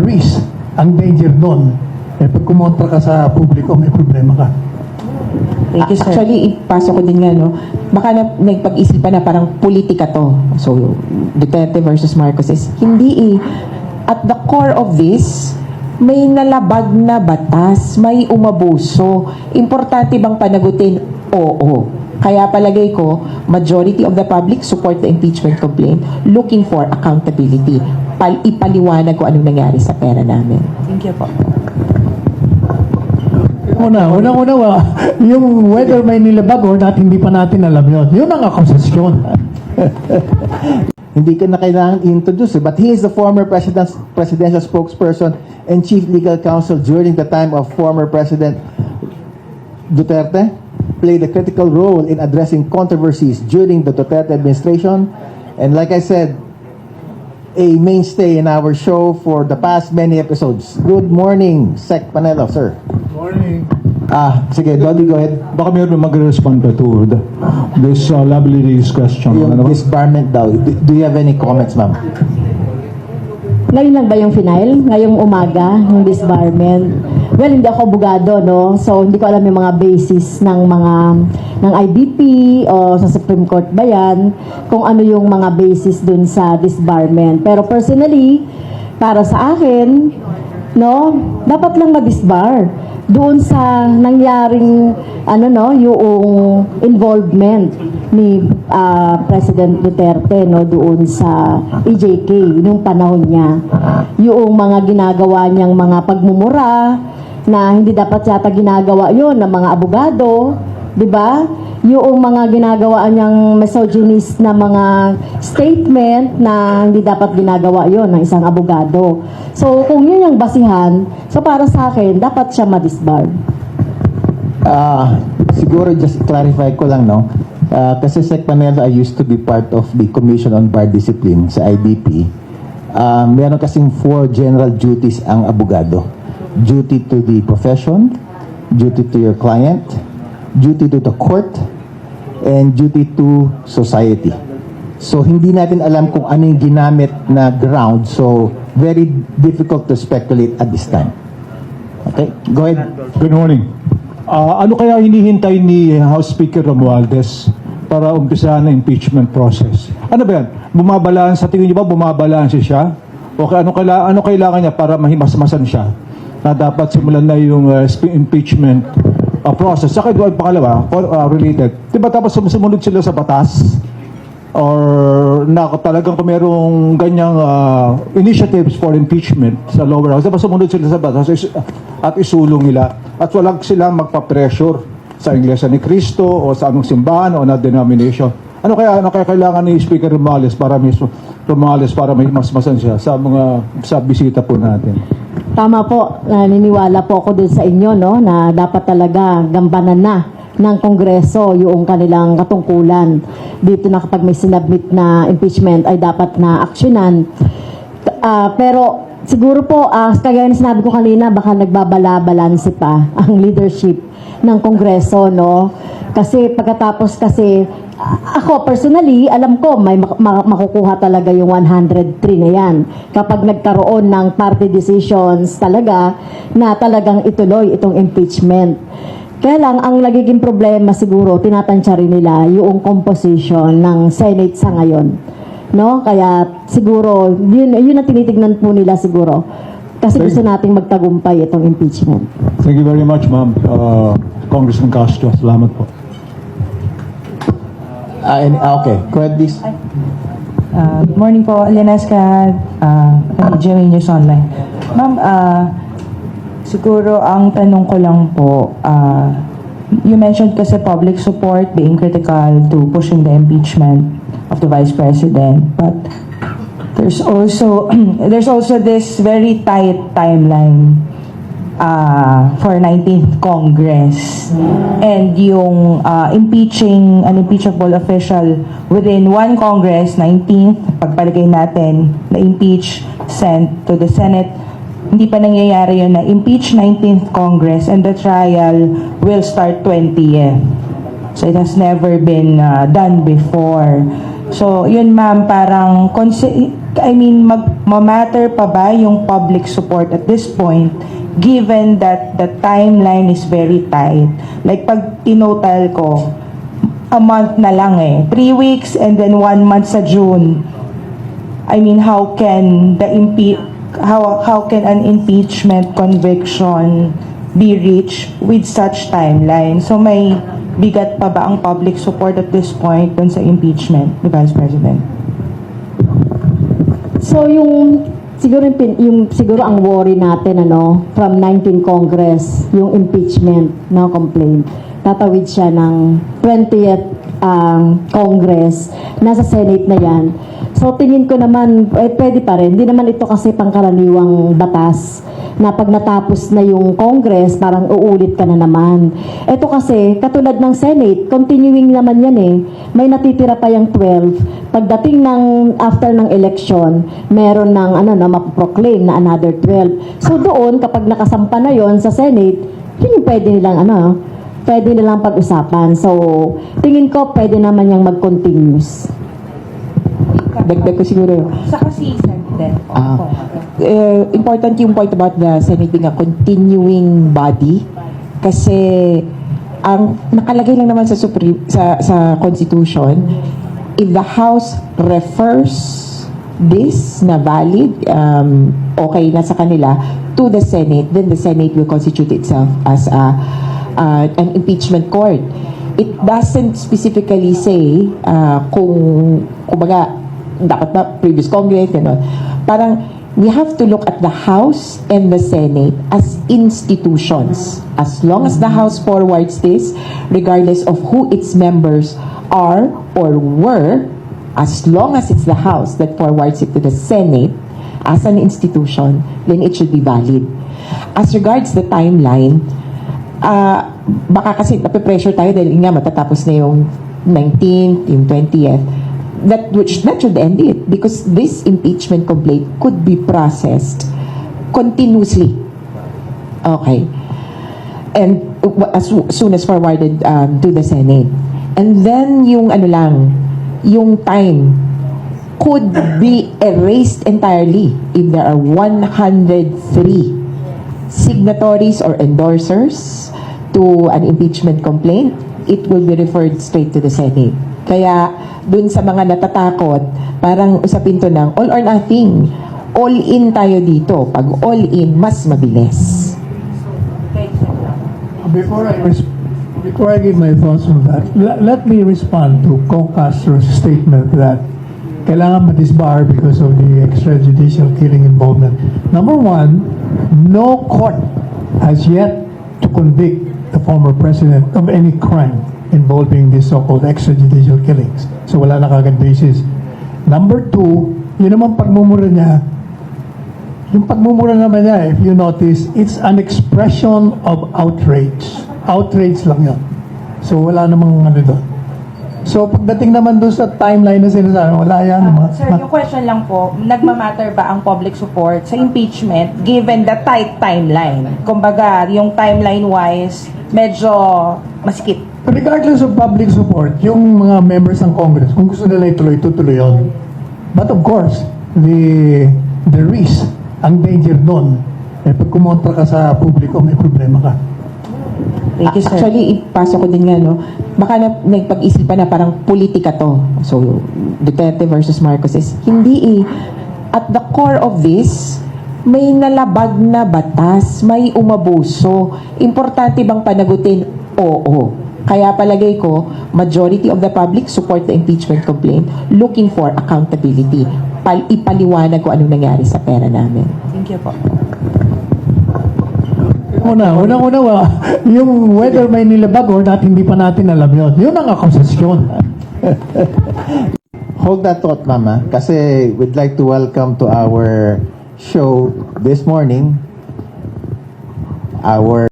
risk, ang danger doon, pag kumontra ka sa publiko, may problema ka. Thank you, sir. Actually, ipasok ko din nga, no? Baka nagpag-isipan na parang politika to. So, Duterte versus Marcos is hindi eh. At the core of this, may nalabag na batas, may umabuso. Importante bang panagutin? Oo. Kaya palagay ko, majority of the public support the impeachment complaint, looking for accountability. Ipaliwanag ko anong nangyari sa pera namin. Thank you po. Unang-una, yung whether may nilabag or not, hindi pa natin alam yun. Yun ang akusasyon. Hindi ka na kailangan introduce, but he is the former presidential spokesperson and chief legal counsel during the time of former President Duterte, played a critical role in addressing controversies during the Duterte administration, and like I said, a mainstay in our show for the past many episodes. Good morning, Sec Panelo, sir. Morning. Sige, Dodi, go ahead. Baka mayroon mag-respond pa to this lovely lady's question. Yung disbarment daw. Do you have any comments, ma'am? Ngayon lang ba yung final? Ngayong umaga, yung disbarment? Well, hindi ako abogado, no? So, hindi ko alam yung mga basis ng IBP o sa Supreme Court ba yan, kung ano yung mga basis dun sa disbarment. Pero personally, para sa akin, no, dapat lang ma-disbar doon sa nangyaring yung involvement ni President Duterte, no, doon sa EJK nung panahon niya, yung mga ginagawa niyang mga pagmumura na hindi dapat yata ginagawa yon ng mga abogado, 'di ba? Yung mga ginagawa niyang misogynist na mga statement na hindi dapat ginagawa yon ng isang abogado. So, kung yun yung basihan, so para sa akin, dapat siya ma-disbar. Siguro just clarify ko lang, no? Kasi Sec Panelo, I used to be part of the Commission on Bar Discipline sa IBP. Meron kasing 4 general duties ang abogado. Duty to the profession, duty to your client, duty to the court, and duty to society. So, hindi natin alam kung ano yung ginamit na ground. So, very difficult to speculate at this time. Okay? Go ahead. Good morning. Ano kaya hinihintay ni House Speaker Romualdez para umpisahan ang impeachment process? Ano ba yan? Bumabalanse, sa tingin niyo ba bumabalanse siya? O ano kailangan niya para mahimasmasan siya? Na dapat simulan na yung impeachment process. Saka doon pangalawa, related. Diba dapat sumunod sila sa batas? Or na talagang kung merong ganyang initiatives for impeachment sa lower house, diba sumunod sila sa batas at isulong nila at walang silang magpa-pressure sa Iglesia ni Cristo o sa anong simbahan o na denomination. Ano kaya kailangan ni Speaker Romales para mahimasmasan siya sa bisita po natin? Tama po, naniniwala po ako dun sa inyo, no, na dapat talaga gambanan na ng Kongreso yung kanilang katungkulan. Dito na kapag may sinabmit na impeachment ay dapat na aksyonan. Pero siguro po, kagaya na sinabi ko kanina, baka nagbabala-balanse pa ang leadership ng Kongreso, no? Kasi pagkatapos ako personally, alam ko may makukuha talaga yung 103 na yan. Kapag nagkaroon ng party decisions talaga na talagang ituloy itong impeachment. Kaya lang, ang nagiging problema siguro, tinatansya rin nila yung composition ng Senate sa ngayon. No? Kaya siguro, yun ang tinitignan po nila siguro. Kasi gusto nating magtagumpay itong impeachment. Thank you very much, ma'am. Congressman Castro, salamat po. Okay, go ahead, please. Good morning po, Lenesca, GMA News Online. Ma'am, siguro ang tanong ko lang po, you mentioned kasi public support being critical to pushing the impeachment of the Vice President, but there's also this very tight timeline for 19th Congress, and yung impeaching an impeachable official within one Congress, 19th, pagpalagay natin na impeach, sent to the Senate, hindi pa nangyayari yun na impeach 19th Congress and the trial will start 20th. So it has never been done before. So yun ma'am, parang ma-matter pa ba yung public support at this point, given that the timeline is very tight? Like pag tinotal ko, a month na lang 3 weeks and then 1 month sa June. I mean, how can an impeachment conviction be reached with such timeline? So may bigat pa ba ang public support at this point dun sa impeachment ni Vice President? So siguro ang worry natin from 19 Congress, yung impeachment complaint. Tatawid siya ng 20th Congress, nasa Senate na yan. So tingin ko naman pwede pa rin. Hindi naman ito kasi pangkaraniwang batas na pag natapos na yung Congress, parang uulit ka na naman. Ito kasi, katulad ng Senate, continuing naman yan May natitira pa yung 12. Pagdating after ng election, meron ng mapoproclaim na another 12. So doon, kapag nakasampa na yon sa Senate, yun yung pwede nilang pag-usapan. So, tingin ko pwede naman yung mag-continuous. Dagdag ko siguro. Sa kasi Senate. Important yung point about the Senate being a continuing body kasi ang nakalagay lang naman sa Constitution, if the House refers this na valid, okay na sa kanila to the Senate, then the Senate will constitute itself as an impeachment court. It doesn't specifically say kumbaga dapat ba previous Congress, parang we have to look at the House and the Senate as institutions. As long as the House forwards this, regardless of who its members are or were, as long as it's the House that forwards it to the Senate as an institution, then it should be valid. As regards the timeline, baka kasi nape-pressure tayo dahil nga matatapos na yung 19th, yung 20th. That should end it because this impeachment complaint could be processed continuously. Okay. And as soon as forwarded to the Senate. And then yung yung time could be erased entirely if there are 103 signatories or endorsers to an impeachment complaint. It will be referred straight to the Senate. Kaya dun sa mga natatakot, parang usapin to ng all or nothing. All in tayo dito. Pag all in, mas mabilis. Before I give my thoughts on that, let me respond to Kong Castro's statement that kailangan ma-disbar because of the extrajudicial killing involvement. Number one, no court has yet to convict the former president of any crime involving these so-called extrajudicial killings. So wala na kagad basis. Number two, yun naman pagmumura niya, yung pagmumura naman niya, if you notice, it's an expression of outrage. Outrage lang yun. So wala namang doon. So pagdating naman doon sa timeline na sinasabi, wala yan. Sir, yung question lang po, nagmamatter ba ang public support sa impeachment given the tight timeline? Kumbaga, yung timeline-wise, medyo masikip. Regardless of public support, yung mga members ng Congress, kung gusto nila ituloy, tutuloy yun. But of course, the risk, ang danger doon, pag kumontra ka sa publiko, may problema ka. Thank you, sir. Actually, ipasok ko din baka nagpag-isipan na parang politika to. So, Duterte versus Marcos is hindi At the core of this, may nalabag na batas, may umabuso. Importante bang panagutin? Oo. Kaya palagay ko, majority of the public support the impeachment complaint looking for accountability. Ipaliwanag ko anong nangyari sa pera namin. Thank you po. Unang-una, yung whether may nilabag or not, hindi pa natin alam yun. Yun ang akusasyon. Hold that thought, Mama, kasi we'd like to welcome to our show this morning our